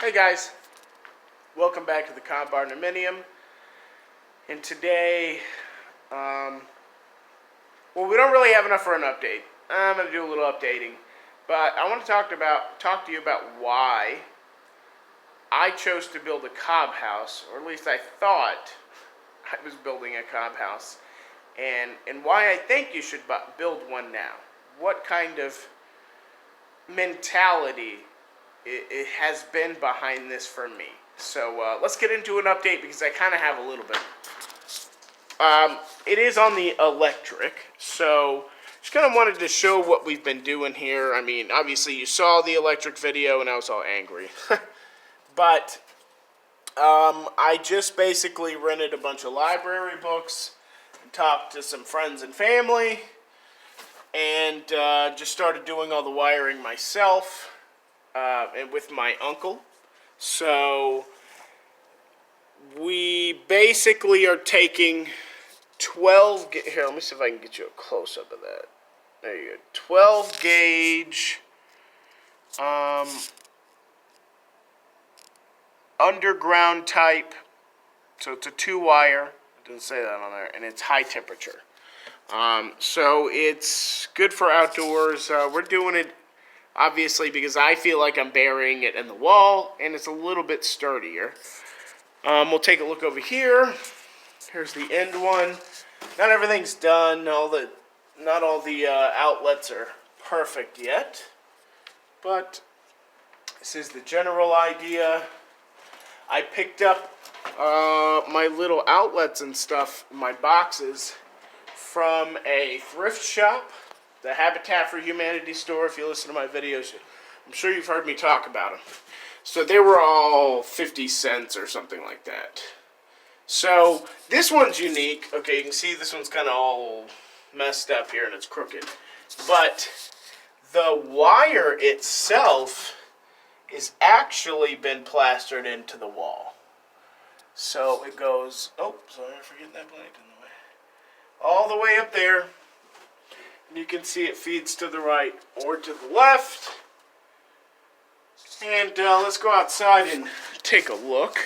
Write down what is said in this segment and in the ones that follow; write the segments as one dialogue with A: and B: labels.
A: Hey guys, welcome back to the Barndominium. And today, we don't really have enough for an update. I'm going to do a little updating, but I want to talk to you about why I chose to build a cob house, or at least I thought I was building a cob house, and why I think you should build one now. What kind of mentality it has been behind this for me. So let's get into an update because I kind of have a little bit. It is on the electric, so just kind of wanted to show what we've been doing here. I mean, obviously you saw the electric video and I was all angry. But I just basically rented a bunch of library books and talked to some friends and family and just started doing all the wiring myself. And with my uncle. So we basically are taking 12 here, let me see if I can get you a close-up of that. There you go. 12 gauge underground type. So it's a 2-wire. It doesn't say that on there. And it's high temperature. So it's good for outdoors. We're doing it obviously because I feel like I'm burying it in the wall, and it's a little bit sturdier. We'll take a look over here. Here's the end one. Not everything's done. Not all the outlets are perfect yet, but this is the general idea. I picked up my little outlets and stuff, my boxes, from a thrift shop. The Habitat for Humanity store. If you listen to my videos, I'm sure you've heard me talk about them. So they were all 50 cents or something like that. So this one's unique. Okay, you can see this one's kind of all messed up here and it's crooked. But the wire itself is actually been plastered into the wall. So it goes, oh, sorry, I'm forgetting that blanket in the way. All the way up there. You can see it feeds to the right or to the left. And let's go outside and take a look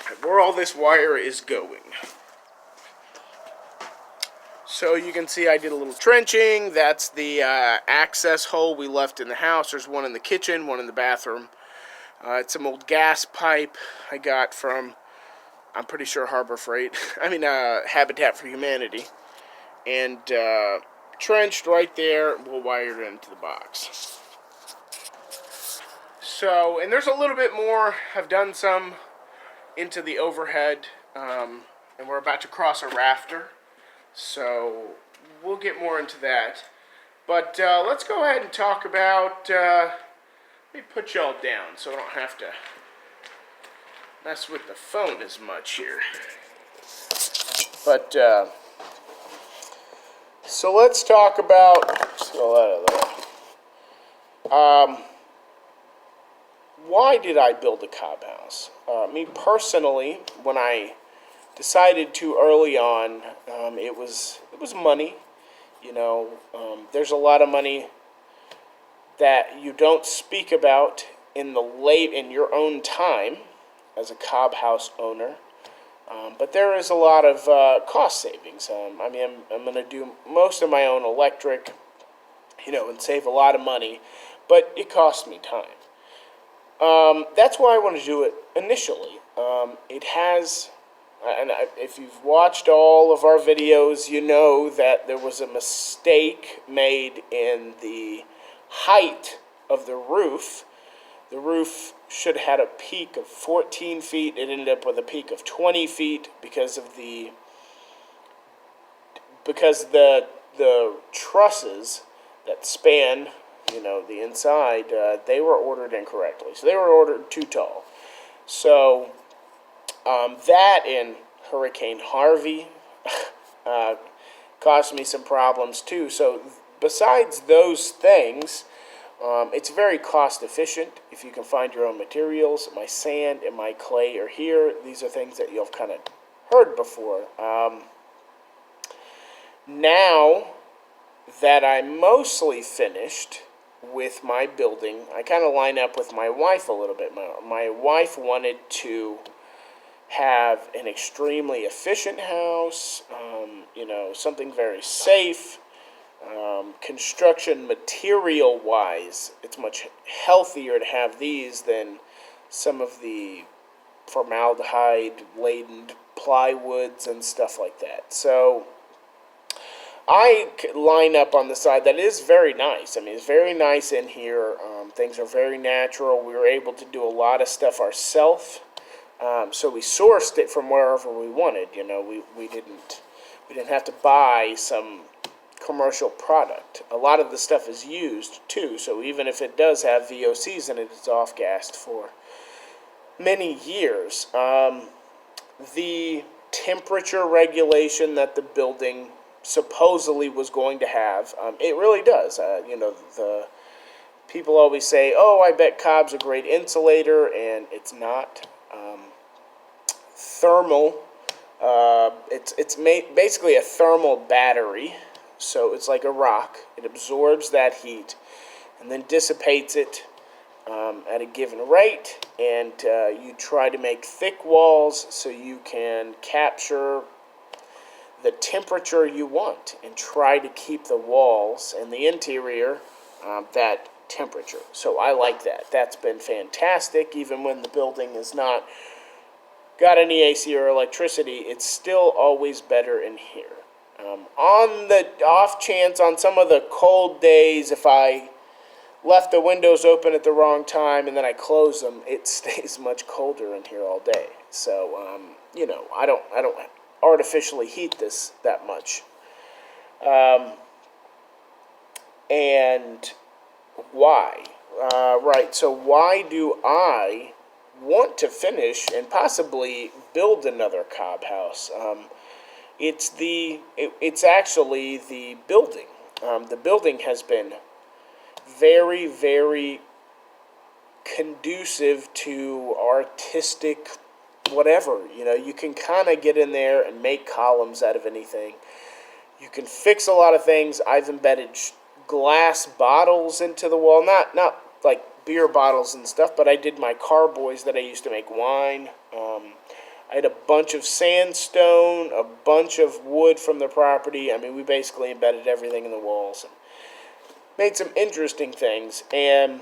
A: at where all this wire is going. So you can see I did a little trenching. That's the access hole we left in the house. There's one in the kitchen, one in the bathroom. It's some old gas pipe I got from, I'm pretty sure, Harbor Freight. Habitat for Humanity. And trenched right there, we'll wire it into the box. So, and there's a little bit more. I've done some into the overhead, and we're about to cross a rafter. So, we'll get more into that. But let's go ahead and talk about, let me put y'all down so I don't have to mess with the phone as much here. But, so let's talk about, let's get all that out of there. Why did I build a cob house? Me personally, when I decided to early on, it was money. You know, there's a lot of money that you don't speak about in your own time as a cob house owner. But there is a lot of cost savings. I'm going to do most of my own electric, and save a lot of money, but it costs me time. That's why I want to do it initially. It has, if you've watched all of our videos, you know that there was a mistake made in the height of the roof. The roof should have had a peak of 14 feet. It ended up with a peak of 20 feet because the trusses that span, the inside, they were ordered incorrectly. So they were ordered too tall. So that and Hurricane Harvey caused me some problems too. So besides those things, it's very cost efficient if you can find your own materials. My sand and my clay are here. These are things that you've kind of heard before. Now that I'm mostly finished, with my building, I kind of line up with my wife a little bit more. My wife wanted to have an extremely efficient house, something very safe. Construction material wise, it's much healthier to have these than some of the formaldehyde laden plywoods and stuff like that. So I line up on the side that is very nice. I mean, it's very nice in here. Things are very natural. We were able to do a lot of stuff ourselves. So we sourced it from wherever we wanted. We didn't have to buy some commercial product. A lot of the stuff is used too. So even if it does have VOCs in it, it's off-gassed for many years. The temperature regulation that the building supposedly was going to have, it really does. The people always say, "Oh, I bet Cobb's a great insulator," and it's not. Thermal. It's basically a thermal battery, so it's like a rock. It absorbs that heat and then dissipates it at a given rate, and you try to make thick walls so you can capture the temperature you want and try to keep the walls and the interior that temperature. So I like that. That's been fantastic. Even when the building is not got any AC or electricity, it's still always better in here. On the off chance, on some of the cold days, if I left the windows open at the wrong time and then I close them, it stays much colder in here all day. So, I don't artificially heat this that much. And why? Right, so why do I want to finish and possibly build another Cobb house? It's actually the building. The building has been very, very conducive to artistic whatever. You can kind of get in there and make columns out of anything. You can fix a lot of things. I've embedded glass bottles into the wall, not like beer bottles and stuff, but I did my carboys that I used to make wine. I had a bunch of sandstone, a bunch of wood from the property. I mean, we basically embedded everything in the walls and made some interesting things. And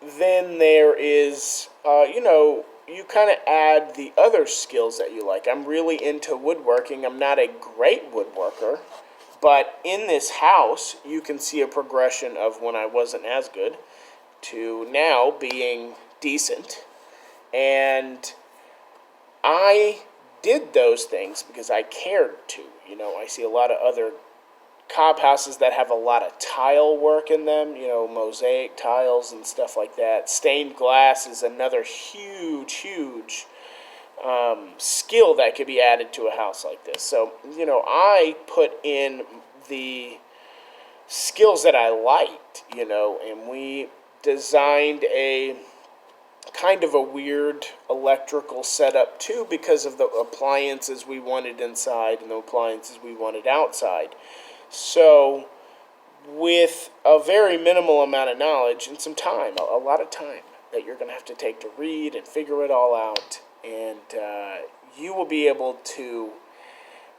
A: then there is, you kind of add the other skills that you like. I'm really into woodworking. I'm not a great woodworker, but in this house, you can see a progression of when I wasn't as good to now being decent. And I did those things because I cared to. I see a lot of other Cobb houses that have a lot of tile work in them, mosaic tiles and stuff like that. Stained glass is another huge skill that could be added to a house like this. So, I put in the skills that I liked, and we designed a kind of a weird electrical setup too because of the appliances we wanted inside and the appliances we wanted outside. So with a very minimal amount of knowledge and some time, a lot of time that you're going to have to take to read and figure it all out, and you will be able to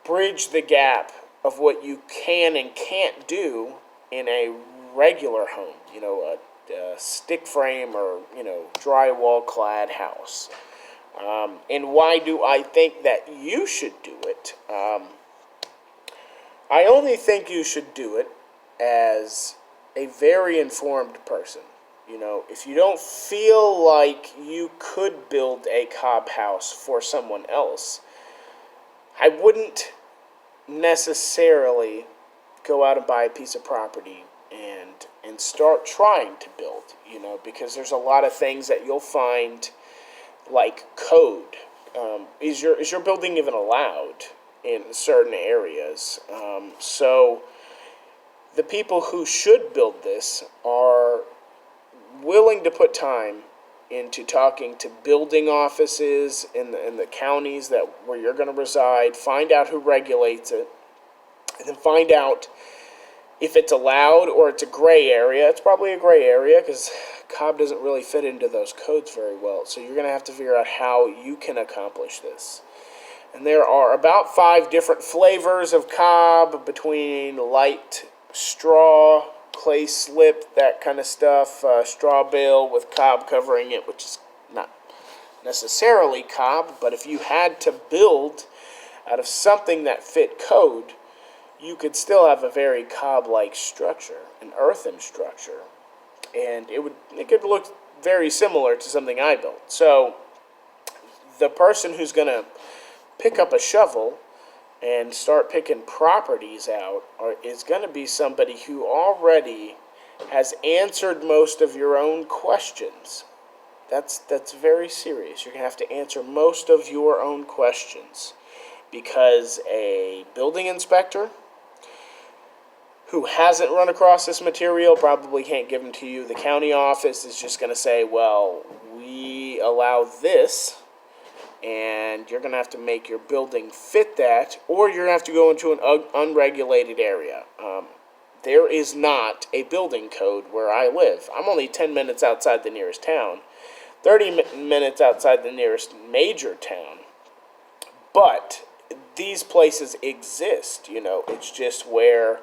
A: bridge the gap of what you can and can't do in a regular home, a stick frame or, drywall clad house. And why do I think that you should do it? I only think you should do it as a very informed person. If you don't feel like you could build a Cobb house for someone else, I wouldn't necessarily go out and buy a piece of property and start trying to build, because there's a lot of things that you'll find, like code. Is your building even allowed in certain areas? So the people who should build this are willing to put time into talking to building offices in the counties where you're going to reside, find out who regulates it, and then find out If it's allowed or it's a gray area, it's probably a gray area because cob doesn't really fit into those codes very well. So you're going to have to figure out how you can accomplish this. And there are about 5 different flavors of cob, between light straw, clay slip, that kind of stuff, straw bale with cob covering it, which is not necessarily cob, but if you had to build out of something that fit code, you could still have a very cob-like structure, an earthen structure, and it could look very similar to something I built. So the person who's going to pick up a shovel and start picking properties out is going to be somebody who already has answered most of your own questions. That's very serious. You're going to have to answer most of your own questions, because a building inspector who hasn't run across this material probably can't give them to you. The county office is just going to say, well, we allow this, and you're going to have to make your building fit that, or you're going to have to go into an unregulated area. There is not a building code where I live. I'm only 10 minutes outside the nearest town, 30 minutes outside the nearest major town. But these places exist, It's just where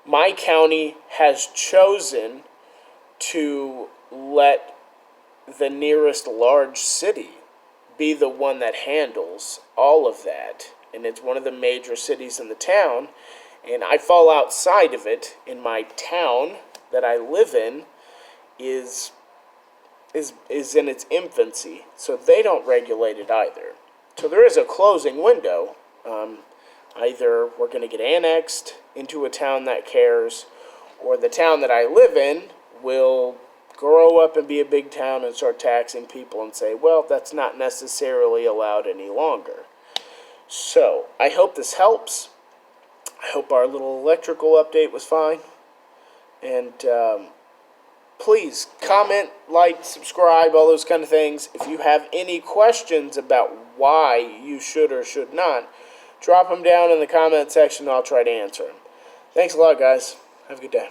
A: my county has chosen to let the nearest large city be the one that handles all of that. And it's one of the major cities in the town. And I fall outside of it. In my town that I live in is in its infancy. So they don't regulate it either. So there is a closing window. Either we're going to get annexed into a town that cares, or the town that I live in will grow up and be a big town and start taxing people and say, well, that's not necessarily allowed any longer. So I hope this helps. I hope our little electrical update was fine. And please comment, like, subscribe, all those kind of things. If you have any questions about why you should or should not, drop them down in the comment section and I'll try to answer them. Thanks a lot, guys. Have a good day.